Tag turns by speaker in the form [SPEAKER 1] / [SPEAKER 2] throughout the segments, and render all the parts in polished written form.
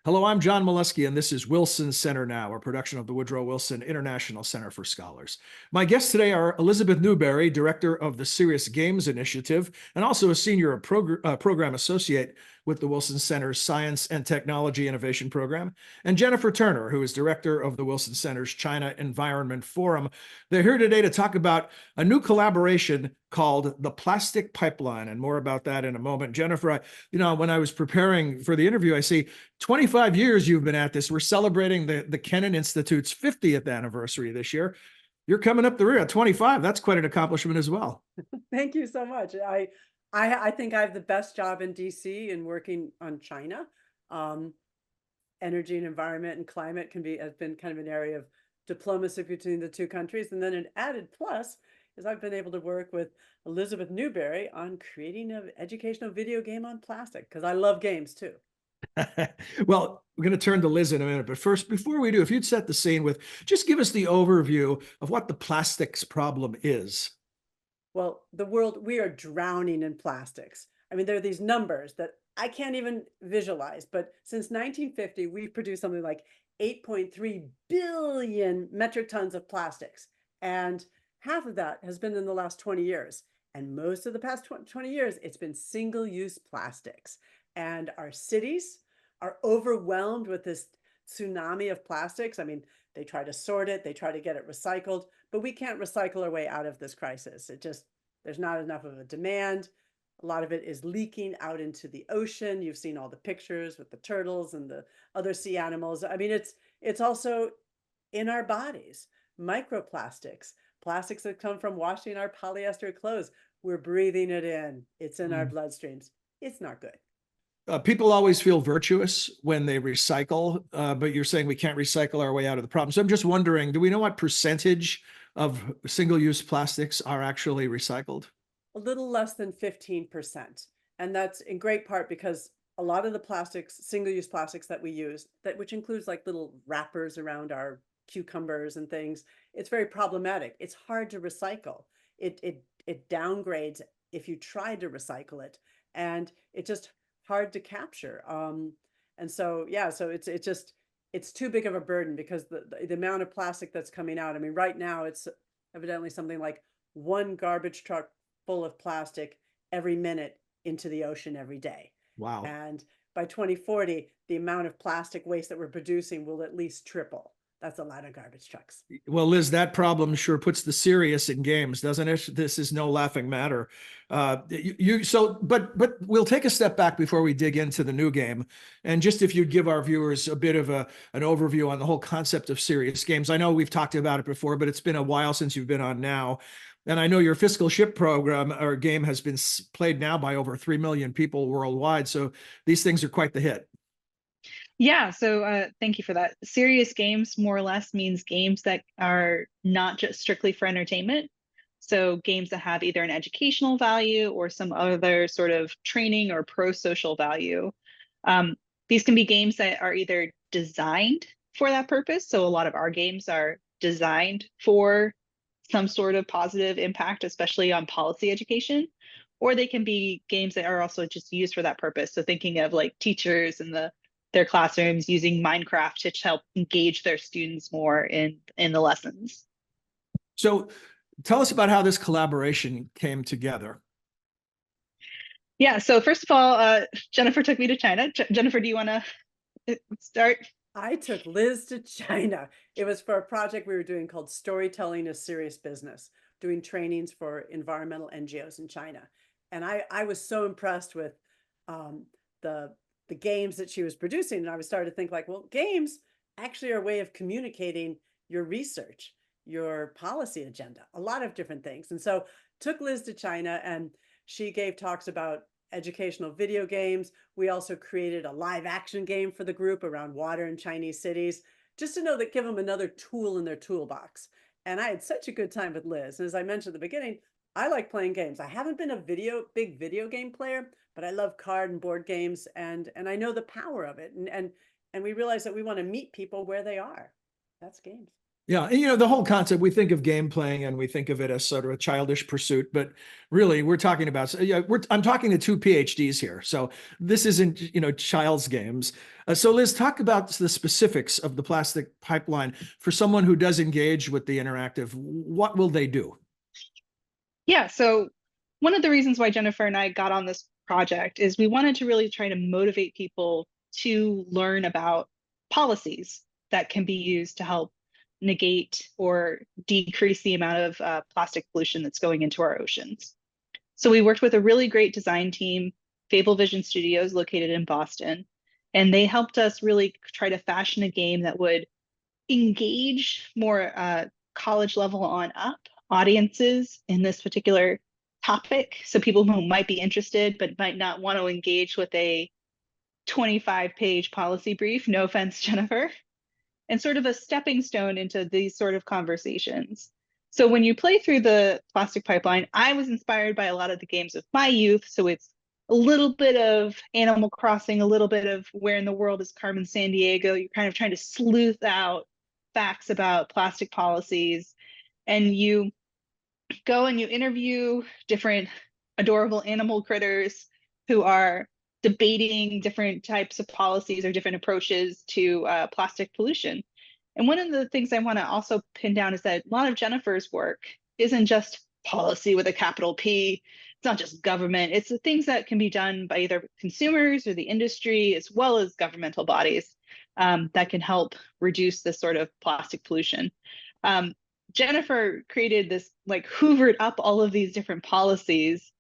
[SPEAKER 1] Hello, I'm John Molesky, and this is Wilson Center Now, a production of the Woodrow Wilson International Center for Scholars. My guests today are Elizabeth Newbury, Director of the Serious Games Initiative, and also a Senior Program Associate with the Wilson Center's Science and Technology Innovation Program, and Jennifer Turner, who is Director of the Wilson Center's China Environment Forum. They're here today to talk about a new collaboration called the Plastic Pipeline, and more about that in a moment. Jennifer, when I was preparing for the interview, I see 25 years you've been at this. We're celebrating the Kennan Institute's 50th anniversary this year. You're coming up the rear at 25. That's quite an accomplishment as well.
[SPEAKER 2] Thank you so much. I think I have the best job in DC in working on China. Um, Energy and environment and climate has been kind of an area of diplomacy between the two countries. And then an added plus is I've been able to work with Elizabeth Newbury on creating an educational video game on plastic, because I love games too.
[SPEAKER 1] Well, we're going to turn to Liz in a minute, but first, before we do, if you'd set the scene with just give us the overview of what the plastics problem is.
[SPEAKER 2] Well, we are drowning in plastics. I mean, there are these numbers that I can't even visualize, but since 1950, we've produced something like 8.3 billion metric tons of plastics. And half of that has been in the last 20 years. And most of the past 20 years, it's been single-use plastics. And our cities are overwhelmed with this tsunami of plastics. I mean, they try to sort it, they try to get it recycled, but we can't recycle our way out of this crisis. There's not enough of a demand. A lot of it is leaking out into the ocean. You've seen all the pictures with the turtles and the other sea animals. I mean, it's also in our bodies. Microplastics, plastics that come from washing our polyester clothes. We're breathing it in. It's in our bloodstreams. It's not good.
[SPEAKER 1] People always feel virtuous when they recycle, but you're saying we can't recycle our way out of the problem. So I'm just wondering, do we know what percentage of single-use plastics are actually recycled?
[SPEAKER 2] A little less than 15%. And that's in great part because a lot of the plastics, single-use plastics that we use, which includes like little wrappers around our cucumbers and things, it's very problematic. It's hard to recycle. It downgrades if you try to recycle it, and it's just hard to capture. And so yeah, so it's too big of a burden because the amount of plastic that's coming out. I mean, right now it's evidently something like one garbage truck full of plastic every minute into the ocean every day.
[SPEAKER 1] Wow.
[SPEAKER 2] And by 2040, the amount of plastic waste that we're producing will at least triple. That's a lot of garbage trucks.
[SPEAKER 1] Well, Liz, that problem sure puts the serious in games, doesn't it? This is no laughing matter. But we'll take a step back before we dig into the new game, and just if you'd give our viewers a bit of an overview on the whole concept of serious games. I know we've talked about it before, but it's been a while since you've been on now, and I know your fiscal ship program or game has been played now by over 3 million people worldwide. So these things are quite the hit.
[SPEAKER 3] Yeah, so thank you for that. Serious games more or less means games that are not just strictly for entertainment. So games that have either an educational value or some other sort of training or pro-social value. These can be games that are either designed for that purpose. So a lot of our games are designed for some sort of positive impact, especially on policy education. Or they can be games that are also just used for that purpose. So thinking of like teachers and their classrooms using Minecraft to help engage their students more in the lessons.
[SPEAKER 1] So tell us about how this collaboration came together.
[SPEAKER 3] Yeah, so first of all, Jennifer took me to China. Jennifer, do you want to start?
[SPEAKER 2] I took Liz to China. It was for a project we were doing called Storytelling is Serious Business, doing trainings for environmental NGOs in China. And I was so impressed with the games that she was producing. And I was starting to think like, well, games actually are a way of communicating your research, your policy agenda, a lot of different things. And so took Liz to China, and she gave talks about educational video games. We also created a live action game for the group around water in Chinese cities, just to know that give them another tool in their toolbox. And I had such a good time with Liz. And as I mentioned at the beginning, I like playing games. I haven't been a big video game player, but I love card and board games, and I know the power of it. And we realize that we want to meet people where they are. That's games.
[SPEAKER 1] Yeah, and the whole concept, we think of game playing and we think of it as sort of a childish pursuit, but really we're talking about, I'm talking to two PhDs here. So this isn't, child's games. So Liz, talk about the specifics of the plastic pipeline for someone who does engage with the interactive. What will they do?
[SPEAKER 3] Yeah, so one of the reasons why Jennifer and I got on this project is we wanted to really try to motivate people to learn about policies that can be used to help negate or decrease the amount of plastic pollution that's going into our oceans. So we worked with a really great design team, Fable Vision Studios, located in Boston, and they helped us really try to fashion a game that would engage more college level on up audiences in this particular topic. So people who might be interested but might not want to engage with a 25-page policy brief, no offense, Jennifer, and sort of a stepping stone into these sort of conversations. So when you play through the plastic pipeline, I was inspired by a lot of the games of my youth. So it's a little bit of Animal Crossing, a little bit of Where in the World is Carmen Sandiego. You're kind of trying to sleuth out facts about plastic policies, and you go and you interview different adorable animal critters who are debating different types of policies or different approaches to plastic pollution. And one of the things I want to also pin down is that a lot of Jennifer's work isn't just policy with a capital P. It's not just government. It's the things that can be done by either consumers or the industry, as well as governmental bodies that can help reduce this sort of plastic pollution. Jennifer created this, like, hoovered up all of these different policies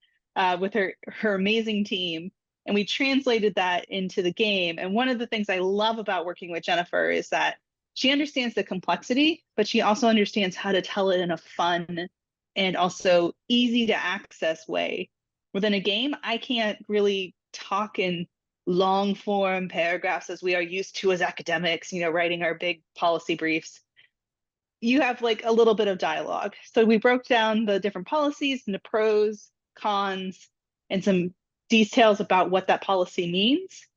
[SPEAKER 3] with her amazing team, and we translated that into the game. And one of the things I love about working with Jennifer is that she understands the complexity, but she also understands how to tell it in a fun and also easy to access way. Within a game, I can't really talk in long form paragraphs as we are used to as academics, writing our big policy briefs. You have like a little bit of dialogue. So we broke down the different policies into pros, cons, and some details about what that policy means.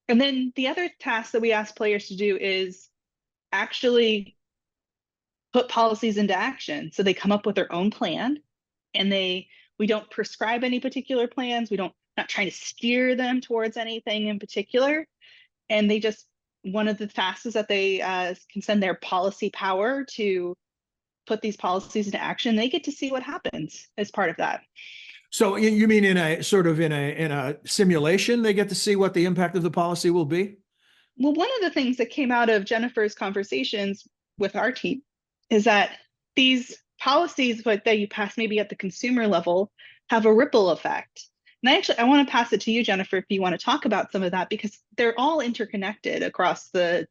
[SPEAKER 3] And then the other task that we ask players to do is actually put policies into action. So they come up with their own plan, and we don't prescribe any particular plans. We don't not trying to steer them towards anything in particular. And they just, one of the tasks is that they can send their policy power to put these policies into action. They get to see what happens as part of that.
[SPEAKER 1] So you mean in a sort of in a simulation, they get to see what the impact of the policy will be?
[SPEAKER 3] Well, one of the things that came out of Jennifer's conversations with our team is that these policies that you pass maybe at the consumer level have a ripple effect. And I want to pass it to you, Jennifer, if you want to talk about some of that, because they're all interconnected across the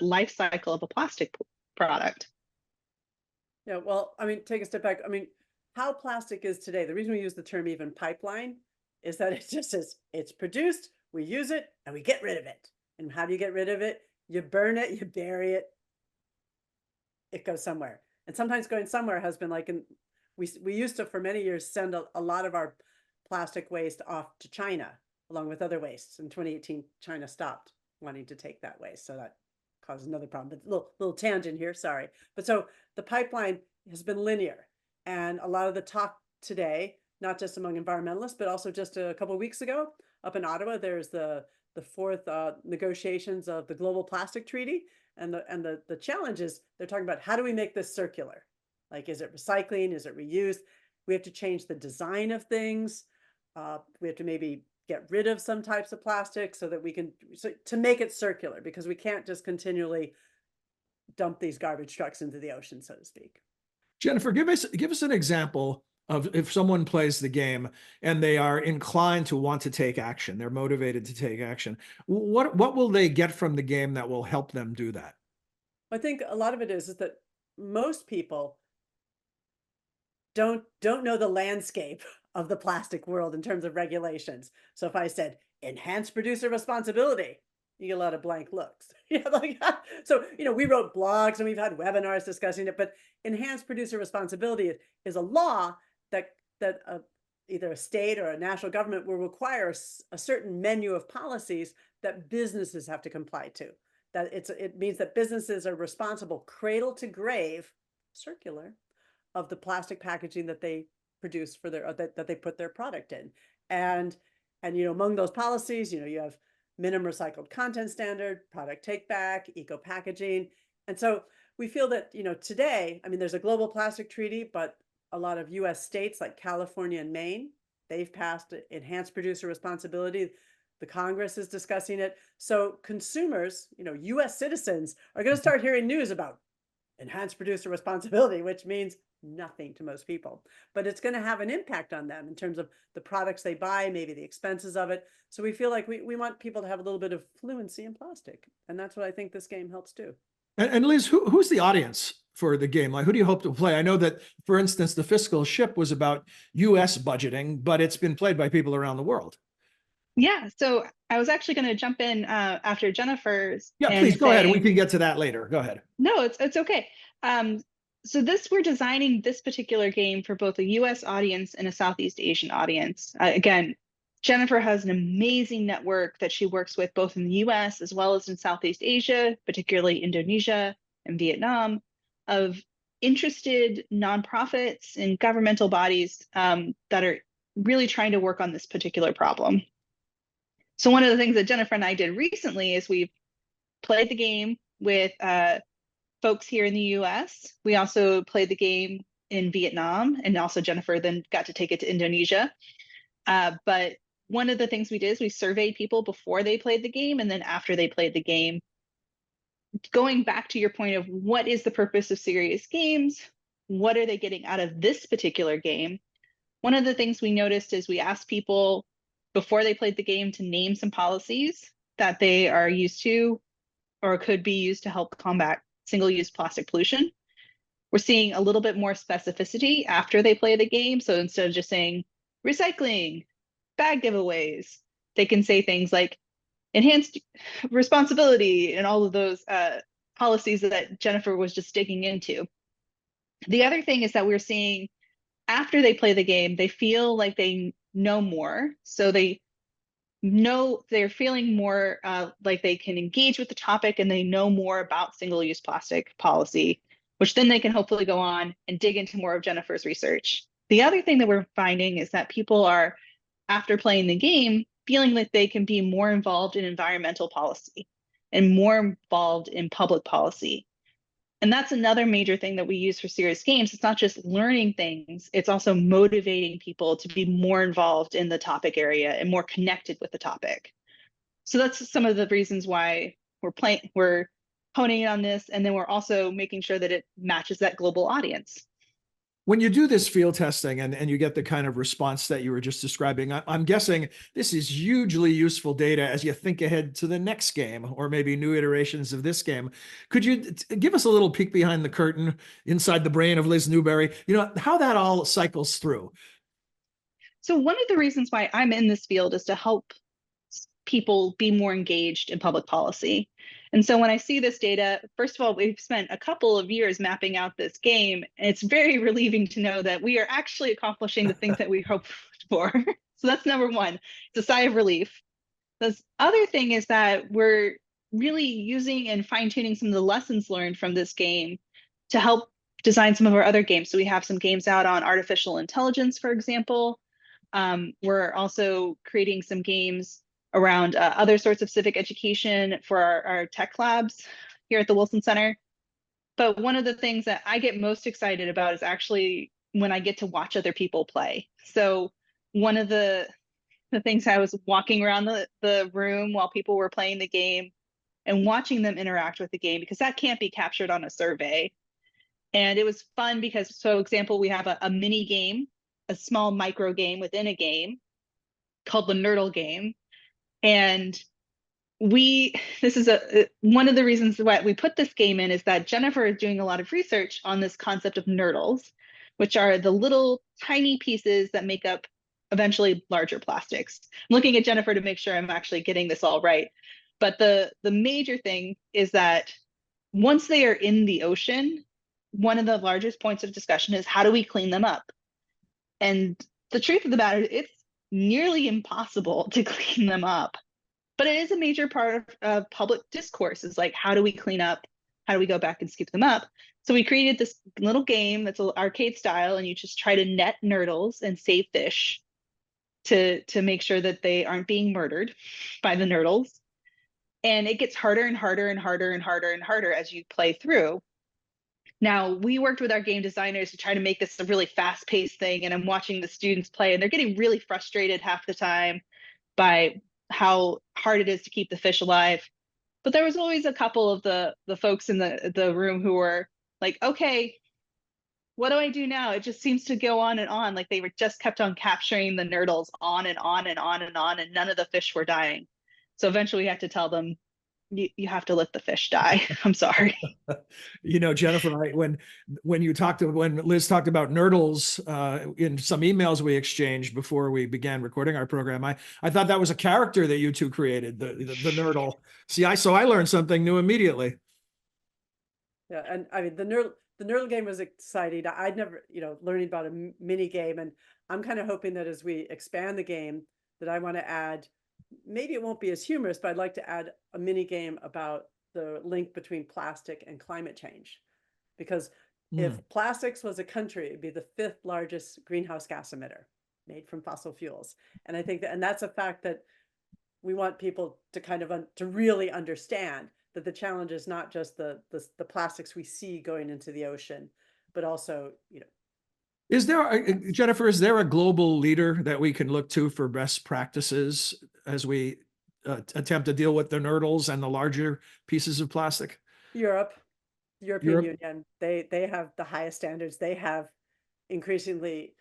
[SPEAKER 3] life cycle of a plastic product.
[SPEAKER 2] Yeah, well, I mean, take a step back. I mean, how plastic is today, the reason we use the term even pipeline is that it just says it's produced, we use it, and we get rid of it. And how do you get rid of it? You burn it, you bury it, it goes somewhere. And sometimes going somewhere has been like, we used to, for many years, send a lot of our plastic waste off to China, along with other wastes. In 2018, China stopped wanting to take that waste. So that caused another problem, but little tangent here, sorry. But so the pipeline has been linear. And a lot of the talk today, not just among environmentalists, but also just a couple of weeks ago up in Ottawa, there's the fourth negotiations of the Global Plastic Treaty. And the challenge is they're talking about, how do we make this circular? Like, is it recycling? Is it reused? We have to change the design of things. We have to maybe get rid of some types of plastic so that we can, to make it circular, because we can't just continually dump these garbage trucks into the ocean, so to speak.
[SPEAKER 1] Jennifer, give us an example of if someone plays the game and they are inclined to want to take action, they're motivated to take action. What will they get from the game that will help them do that?
[SPEAKER 2] I think a lot of it is that most people don't know the landscape of the plastic world in terms of regulations. So if I said enhance producer responsibility, you get a lot of blank looks. Yeah, like, so we wrote blogs and we've had webinars discussing it, but enhanced producer responsibility is a law that either a state or a national government will require a certain menu of policies that businesses have to comply to. that it means that businesses are responsible cradle to grave, circular, of the plastic packaging that they produce for their that they put their product in. And among those policies, you have minimum recycled content standard, product take back, eco packaging. And so we feel that, today, I mean, there's a global plastic treaty, but a lot of US states like California and Maine, they've passed enhanced producer responsibility. The Congress is discussing it. So consumers, US citizens are going to start hearing news about enhanced producer responsibility, which means nothing to most people, but it's going to have an impact on them in terms of the products they buy, maybe the expenses of it. So we feel like we want people to have a little bit of fluency in plastic. And that's what I think this game helps do.
[SPEAKER 1] And Liz, who's the audience for the game? Like, who do you hope to play? I know that, for instance, the fiscal ship was about US budgeting, but it's been played by people around the world.
[SPEAKER 3] Yeah, so I was actually going to jump in after Jennifer's.
[SPEAKER 1] Yeah, please go ahead. We can get to that later. Go ahead.
[SPEAKER 3] No, it's okay. So we're designing this particular game for both a US audience and a Southeast Asian audience. Again, Jennifer has an amazing network that she works with both in the US as well as in Southeast Asia, particularly Indonesia and Vietnam, of interested nonprofits and governmental bodies that are really trying to work on this particular problem. So one of the things that Jennifer and I did recently is we've played the game with folks here in the US. We also played the game in Vietnam, and also Jennifer then got to take it to Indonesia. But one of the things we did is we surveyed people before they played the game and then after they played the game. Going back to your point of what is the purpose of serious games? What are they getting out of this particular game? One of the things we noticed is we asked people before they played the game to name some policies that they are used to or could be used to help combat single-use plastic pollution. We're seeing a little bit more specificity after they play the game. So instead of just saying recycling, bag giveaways, they can say things like enhanced responsibility and all of those policies that Jennifer was just digging into. The other thing is that we're seeing after they play the game, they feel like they know more. So they know they're feeling more like they can engage with the topic and they know more about single-use plastic policy, which then they can hopefully go on and dig into more of Jennifer's research. The other thing that we're finding is that people are, after playing the game, feeling like they can be more involved in environmental policy and more involved in public policy. And that's another major thing that we use for serious games. It's not just learning things, it's also motivating people to be more involved in the topic area and more connected with the topic. So that's some of the reasons why we're honing in on this. And then we're also making sure that it matches that global audience.
[SPEAKER 1] When you do this field testing and you get the kind of response that you were just describing, I'm guessing this is hugely useful data as you think ahead to the next game or maybe new iterations of this game. Could you give us a little peek behind the curtain inside the brain of Liz Newbury, how that all cycles through?
[SPEAKER 3] So one of the reasons why I'm in this field is to help people be more engaged in public policy. And so when I see this data, first of all, we've spent a couple of years mapping out this game, and it's very relieving to know that we are actually accomplishing the things that we hoped for. So that's number one. It's a sigh of relief. The other thing is that we're really using and fine-tuning some of the lessons learned from this game to help design some of our other games. So we have some games out on artificial intelligence, for example. We're also creating some games around other sorts of civic education for our tech labs here at the Wilson Center. But one of the things that I get most excited about is actually when I get to watch other people play. So one of the things I was walking around the room while people were playing the game and watching them interact with the game, because that can't be captured on a survey. And it was fun because, so example, we have a mini game, a small micro game within a game called the Nerdle game. And this is one of the reasons why we put this game in is that Jennifer is doing a lot of research on this concept of nerdles, which are the little tiny pieces that make up eventually larger plastics. I'm looking at Jennifer to make sure I'm actually getting this all right. But the major thing is that once they are in the ocean, one of the largest points of discussion is how do we clean them up? And the truth of the matter is it's nearly impossible to clean them up. But it is a major part of public discourse, is like, how do we clean up? How do we go back and scoop them up? So we created this little game that's arcade style, and you just try to net nurdles and save fish to make sure that they aren't being murdered by the nurdles. And it gets harder and harder and harder and harder and harder as you play through. Now, we worked with our game designers to try to make this a really fast-paced thing, and I'm watching the students play, and they're getting really frustrated half the time by how hard it is to keep the fish alive. But there was always a couple of the folks in the room who were like, okay, what do I do now? It just seems to go on and on. Like they were just kept on capturing the nurdles on and on and on and on, and none of the fish were dying. So eventually we had to tell them, you have to let the fish die. I'm sorry.
[SPEAKER 1] You know, Jennifer, when Liz talked about nurdles in some emails we exchanged before we began recording our program, I thought that was a character that you two created, the nurdle. See, so I learned something new immediately.
[SPEAKER 2] Yeah, and I mean the nerdle game was exciting. I'd never, learning about a mini game, and I'm kind of hoping that as we expand the game, that I want to add, maybe it won't be as humorous, but I'd like to add a mini game about the link between plastic and climate change. Because if plastics was a country, it'd be the 5th largest greenhouse gas emitter made from fossil fuels. And I think and that's a fact that we want people to kind of to really understand, that the challenge is not just the plastics we see going into the ocean, but also,
[SPEAKER 1] Jennifer, is there a global leader that we can look to for best practices as we attempt to deal with the nurdles and the larger pieces of plastic?
[SPEAKER 2] Europe, European Union, they have the highest standards. They have increasingly,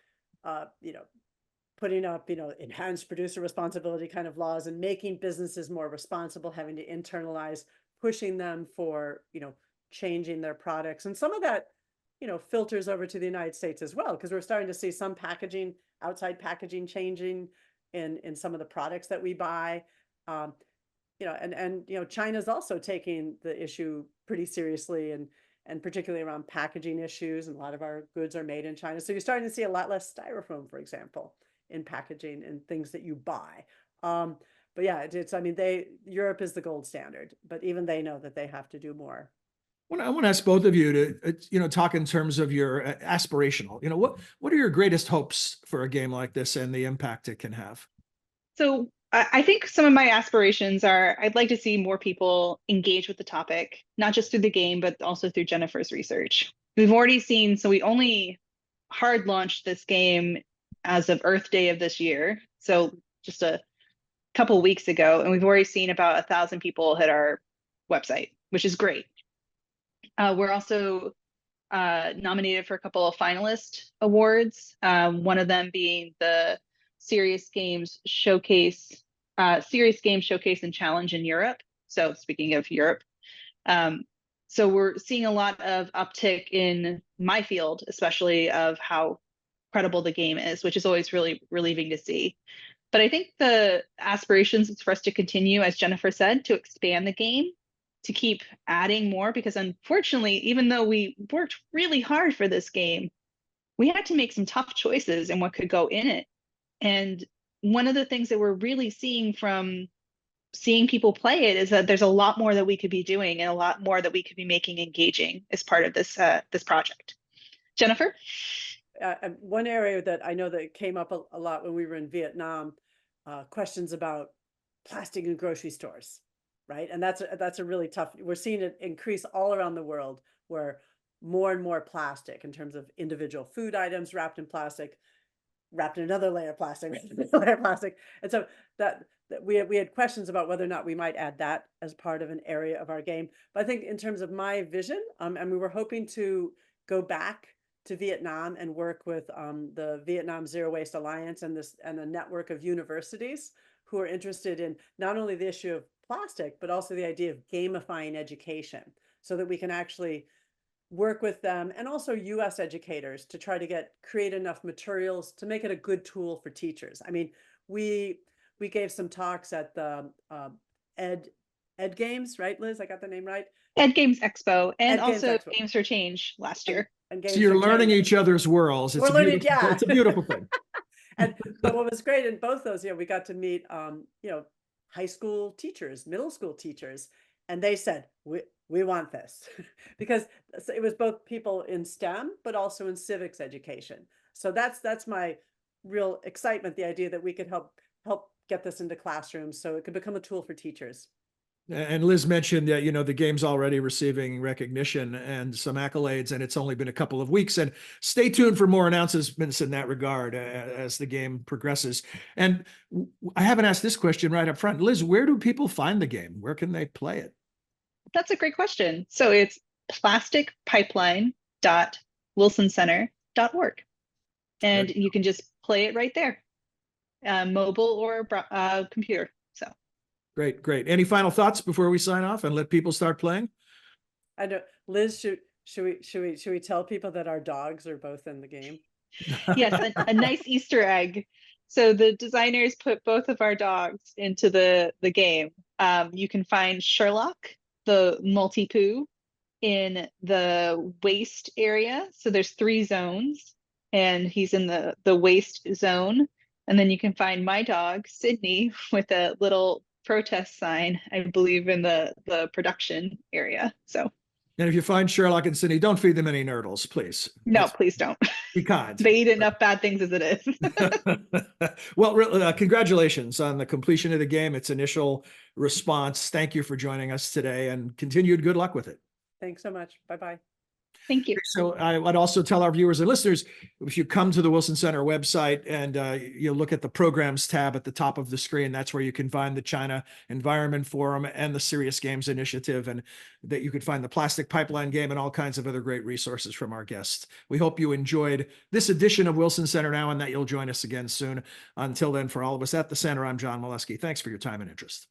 [SPEAKER 2] putting up, enhanced producer responsibility kind of laws, and making businesses more responsible, having to internalize, pushing them for, changing their products. And some of that, filters over to the United States as well, because we're starting to see some outside packaging changing in some of the products that we buy. China's also taking the issue pretty seriously, and particularly around packaging issues. And a lot of our goods are made in China. So you're starting to see a lot less styrofoam, for example, in packaging and things that you buy. But yeah, Europe is the gold standard, but even they know that they have to do more.
[SPEAKER 1] I want to ask both of you to, talk in terms of your aspirational, what are your greatest hopes for a game like this and the impact it can have?
[SPEAKER 3] So I think some of my aspirations are, I'd like to see more people engage with the topic, not just through the game, but also through Jennifer's research. We've already seen, so we only hard launched this game as of Earth Day of this year. So just a couple of weeks ago, and we've already seen about 1,000 people hit our website, which is great. We're also nominated for a couple of finalist awards, one of them being the Serious Games Showcase and Challenge in Europe. So speaking of Europe, so we're seeing a lot of uptick in my field, especially of how credible the game is, which is always really relieving to see. But I think the aspirations is for us to continue, as Jennifer said, to expand the game, to keep adding more, because unfortunately, even though we worked really hard for this game, we had to make some tough choices in what could go in it. And one of the things that we're really seeing from seeing people play it is that there's a lot more that we could be doing, and a lot more that we could be making engaging as part of this project. Jennifer?
[SPEAKER 2] One area that I know that came up a lot when we were in Vietnam, questions about plastic in grocery stores, right? And that's a really tough. We're seeing it increase all around the world, where more and more plastic, in terms of individual food items wrapped in plastic, wrapped in another layer of plastic, and so that we had questions about whether or not we might add that as part of an area of our game. But I think in terms of my vision, and we were hoping to go back to Vietnam and work with the Vietnam Zero Waste Alliance and the network of universities who are interested in not only the issue of plastic, but also the idea of gamifying education, so that we can actually work with them, and also US educators, to try to create enough materials to make it a good tool for teachers. I mean, we gave some talks at the Ed Games, right, Liz? I got the name right?
[SPEAKER 3] Ed Games Expo, and also
[SPEAKER 2] Expo.
[SPEAKER 3] Games for Change last year.
[SPEAKER 2] And
[SPEAKER 1] so you're learning each other's worlds. It's a beautiful thing.
[SPEAKER 2] But what was great in both those, we got to meet, high school teachers, middle school teachers, and they said, we want this because it was both people in STEM, but also in civics education. So that's my real excitement, the idea that we could help get this into classrooms so it could become a tool for teachers.
[SPEAKER 1] And Liz mentioned that, the game's already receiving recognition and some accolades, and it's only been a couple of weeks. And stay tuned for more announcements in that regard as the game progresses. And I haven't asked this question right up front. Liz, where do people find the game? Where can they play it?
[SPEAKER 3] That's a great question. So it's plasticpipeline.wilsoncenter.org. And you can just play it right there, mobile or computer. So
[SPEAKER 1] great. Any final thoughts before we sign off and let people start playing?
[SPEAKER 2] I know, Liz, should we tell people that our dogs are both in the game?
[SPEAKER 3] Yes, a nice Easter egg. So the designers put both of our dogs into the game. You can find Sherlock, the multi-poo, in the waste area. So there's 3 zones, and he's in the waste zone. And then you can find my dog, Sydney, with a little protest sign, I believe, in the production area. So.
[SPEAKER 1] And if you find Sherlock and Sydney, don't feed them any nurdles, please.
[SPEAKER 3] No, please don't.
[SPEAKER 1] Be kind.
[SPEAKER 3] They eat enough bad things as it is.
[SPEAKER 1] Well, congratulations on the completion of the game, its initial response. Thank you for joining us today, and continued good luck with it.
[SPEAKER 2] Thanks so much. Bye-bye.
[SPEAKER 3] Thank you.
[SPEAKER 1] So I would also tell our viewers and listeners, if you come to the Wilson Center website and you look at the programs tab at the top of the screen, that's where you can find the China Environment Forum and the Serious Games Initiative, and that you could find the Plastic Pipeline game and all kinds of other great resources from our guests. We hope you enjoyed this edition of Wilson Center Now, and that you'll join us again soon. Until then, for all of us at the center, I'm John Molesky. Thanks for your time and interest.